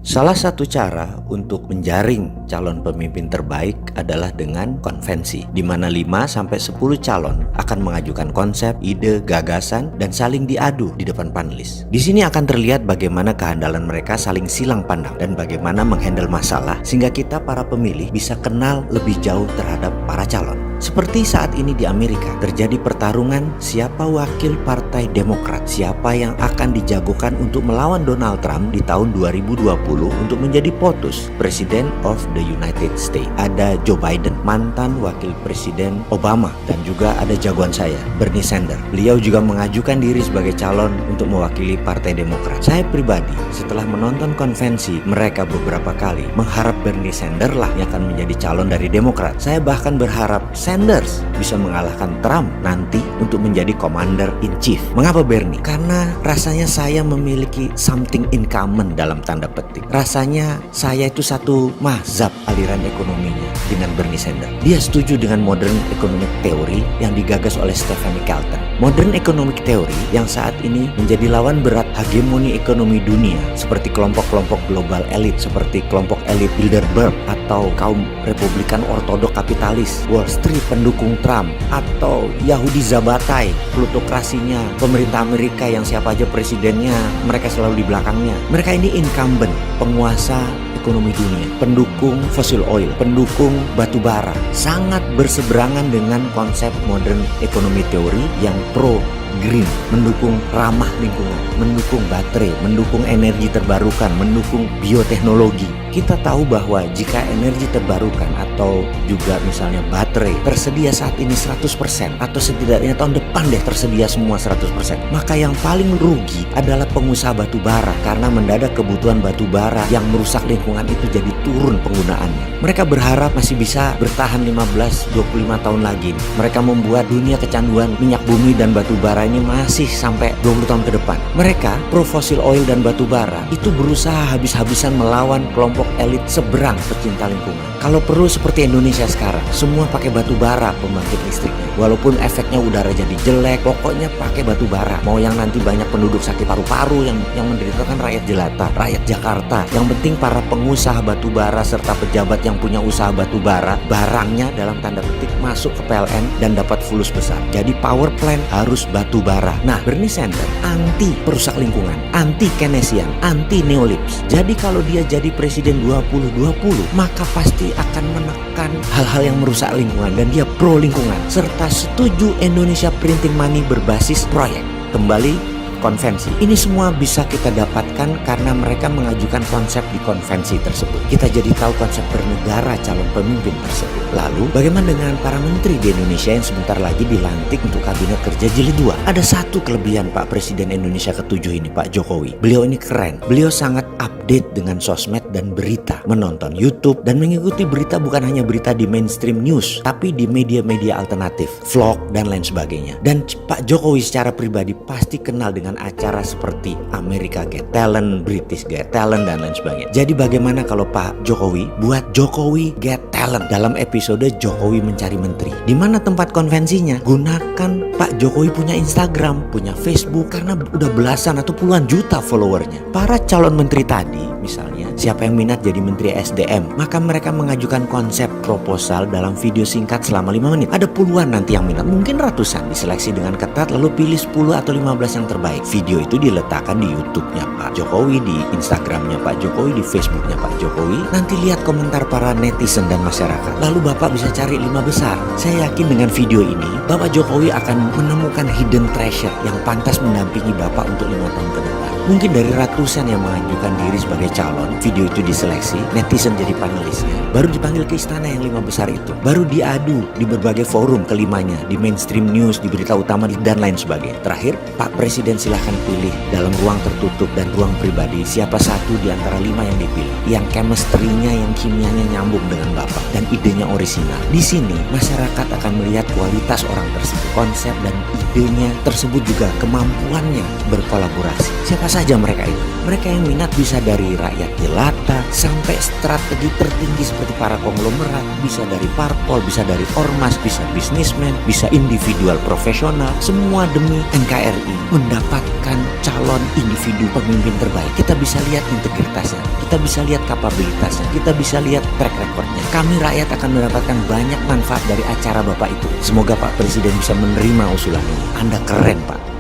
Salah satu cara untuk menjaring calon pemimpin terbaik adalah dengan konvensi, di mana 5-10 calon akan mengajukan konsep, ide, gagasan, dan saling diadu di depan panelis. Di sini akan terlihat bagaimana kehandalan mereka saling silang pandang dan bagaimana menghandle masalah sehingga kita para pemilih bisa kenal lebih jauh terhadap para calon. Seperti saat ini di Amerika, terjadi pertarungan siapa wakil Partai Demokrat, siapa yang akan dijagokan untuk melawan Donald Trump di tahun 2020 untuk menjadi POTUS, President of the United States. Ada Joe Biden, mantan wakil Presiden Obama, dan juga ada jagoan saya, Bernie Sanders. Beliau juga mengajukan diri sebagai calon untuk mewakili Partai Demokrat. Saya pribadi, setelah menonton konvensi mereka beberapa kali, mengharap Bernie Sanders lah yang akan menjadi calon dari Demokrat. Saya bahkan berharap Sanders bisa mengalahkan Trump nanti untuk menjadi Commander in Chief. Mengapa Bernie? Karena rasanya saya memiliki something in common dalam tanda petik. Rasanya saya itu satu mazhab aliran ekonominya dengan Bernie Sanders. Dia setuju dengan modern economic theory yang digagas oleh Stephanie Kelton. Modern economic theory yang saat ini menjadi lawan berat hegemoni ekonomi dunia seperti kelompok-kelompok global elit seperti kelompok elit Bilderberg atau kaum Republikan ortodok kapitalis, Wall Street pendukung Trump, atau Yahudi Zabatai, plutokrasinya pemerintah Amerika yang siapa aja presidennya mereka selalu di belakangnya. Mereka ini incumbent, penguasa ekonomi dunia, pendukung fossil oil, pendukung batu bara, sangat berseberangan dengan konsep modern economy theory yang pro green, mendukung ramah lingkungan, mendukung baterai, mendukung energi terbarukan, mendukung bioteknologi. Kita tahu bahwa jika energi terbarukan atau juga misalnya baterai tersedia saat ini 100% atau setidaknya tahun depan deh tersedia semua 100%, maka yang paling rugi adalah pengusaha batu bara karena mendadak kebutuhan batu bara yang merusak lingkungan itu jadi turun penggunaannya. Mereka berharap masih bisa bertahan 15-25 tahun lagi. Mereka membuat dunia kecanduan minyak bumi dan batu bara ini masih sampai 20 tahun ke depan. Mereka pro fossil oil dan batu bara itu berusaha habis-habisan melawan kelompok elit seberang pecinta lingkungan. Kalau perlu seperti Indonesia sekarang, semua pakai batu bara pembangkit listriknya. Walaupun efeknya udara jadi jelek, pokoknya pakai batu bara. Mau yang nanti banyak penduduk sakit paru-paru yang menderita kan rakyat jelata, rakyat Jakarta. Yang penting para pengusaha batu bara serta pejabat yang punya usaha batu bara, barangnya dalam tanda petik masuk ke PLN dan dapat fulus besar. Jadi power plant harus batu bara. Nah, Bernie Sanders anti perusak lingkungan, anti Keynesian, anti neolips. Jadi kalau dia jadi presiden 2020, maka pasti akan menekan hal-hal yang merusak lingkungan dan dia pro lingkungan serta setuju Indonesia printing money berbasis proyek. Kembali konvensi. Ini semua bisa kita dapatkan karena mereka mengajukan konsep di konvensi tersebut. Kita jadi tahu konsep bernegara calon pemimpin tersebut. Lalu bagaimana dengan para menteri di Indonesia yang sebentar lagi dilantik untuk kabinet kerja jilid 2? Ada satu kelebihan Pak Presiden Indonesia ke-7 ini, Pak Jokowi. Beliau ini keren. Beliau sangat update dengan sosmed dan berita, menonton YouTube dan mengikuti berita bukan hanya berita di mainstream news, tapi di media-media alternatif, vlog dan lain sebagainya. Dan Pak Jokowi secara pribadi pasti kenal dengan acara seperti America Got Talent, British Got Talent dan lain sebagainya. Jadi bagaimana kalau Pak Jokowi buat Jokowi Got Talent dalam episode Jokowi Mencari Menteri? Di mana tempat konvensinya? Gunakan Pak Jokowi punya Instagram, punya Facebook karena udah belasan atau puluhan juta followernya. Para calon menteri tadi misalnya, siapa yang minat jadi menteri SDM, maka mereka mengajukan konsep proposal dalam video singkat selama 5 menit. Ada puluhan nanti yang minat, mungkin ratusan, diseleksi dengan ketat lalu pilih 10 atau 15 yang terbaik. Video itu diletakkan di YouTube-nya Pak Jokowi, di Instagram-nya Pak Jokowi, di Facebook-nya Pak Jokowi. Nanti lihat komentar para netizen dan masyarakat. Lalu Bapak bisa cari 5 besar. Saya yakin dengan video ini Bapak Jokowi akan menemukan hidden treasure yang pantas mendampingi Bapak untuk 5 tahun ke depan. Mungkin dari ratusan yang mengajukan diri sebagai calon, video itu diseleksi, netizen jadi panelisnya, baru dipanggil ke istana yang 5 besar itu, baru diadu di berbagai forum kelimanya, di mainstream news, di berita utama dan lain sebagainya. Terakhir, Pak Presiden silahkan pilih dalam ruang tertutup dan ruang pribadi siapa satu di antara 5 yang dipilih, yang chemistry-nya, yang kimianya nyambung dengan Bapak dan idenya orisinal. Di sini masyarakat akan melihat kualitas orang tersebut, konsep dan idenya tersebut juga kemampuannya berkolaborasi. Siapa saja mereka itu. Mereka yang minat bisa dari rakyat jelata sampai strategi tertinggi seperti para konglomerat, bisa dari parpol, bisa dari ormas, bisa bisnismen, bisa individual profesional, semua demi NKRI mendapatkan calon individu pemimpin terbaik. Kita bisa lihat integritasnya, kita bisa lihat kapabilitasnya, kita bisa lihat track recordnya. Kami rakyat akan mendapatkan banyak manfaat dari acara Bapak itu. Semoga Pak Presiden bisa menerima usulan ini. Anda keren, Pak.